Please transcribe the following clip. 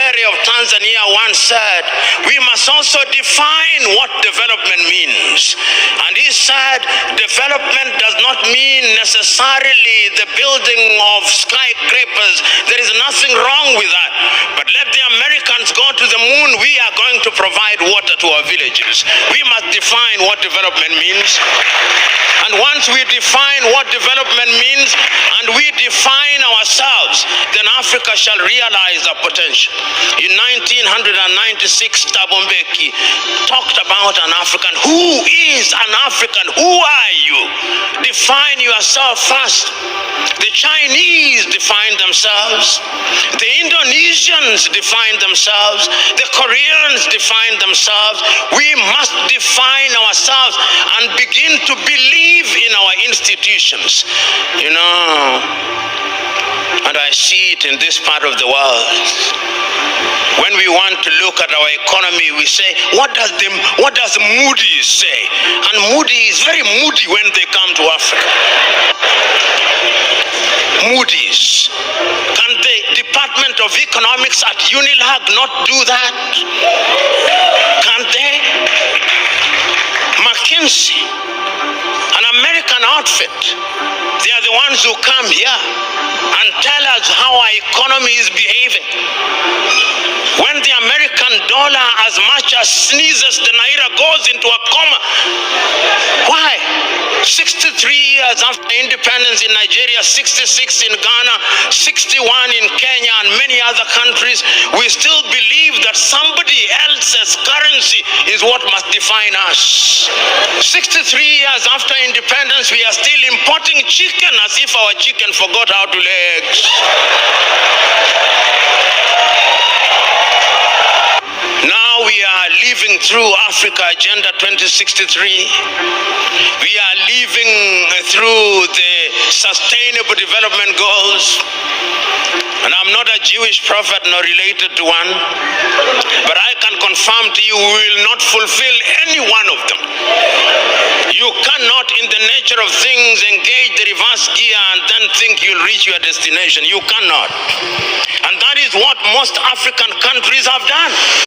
Nyerere of Tanzania once said, we must also define what development means. And he said, development does not mean necessarily the building of skyscrapers. There is nothing wrong with that. But let the Americans go to the moon, we are going to provide water to our villages. We must define what development means. And once we define what development means and we define ourselves, then Africa shall realize our potential. In 1996, Thabo Mbeki talked about an African. Who is an African? Who are you? Define yourself first. The Chinese define themselves. The Indonesians define themselves. The Koreans define themselves. We must define ourselves and begin to believe in our institutions. You know, and I see it in this part of the world. When we want to look at our economy, we say, what does Moody's say? And Moody's is very moody when they come to Africa. Moody's. Can the Department of Economics at UNILAG not do that? Can't they? McKinsey, an American outfit, they are the ones who come here and tell us how our economy is behaving. When the American dollar as much as sneezes, the naira goes into a coma. Why? 63 years after independence in Nigeria, 66 in Ghana, 61 in Kenya and many other countries, we still believe that somebody else's currency is what must define us. 63 years after independence, we are still importing chicken as if our chicken forgot how to lay eggs. Now we are living through Africa Agenda 2063. We are living through the Sustainable Development Goals. And I'm not a Jewish prophet nor related to one, but I can confirm to you we will not fulfill any one of them. You cannot, in the nature of things, engage the reverse gear and then think you'll reach your destination. You cannot. And that is what most African countries have done.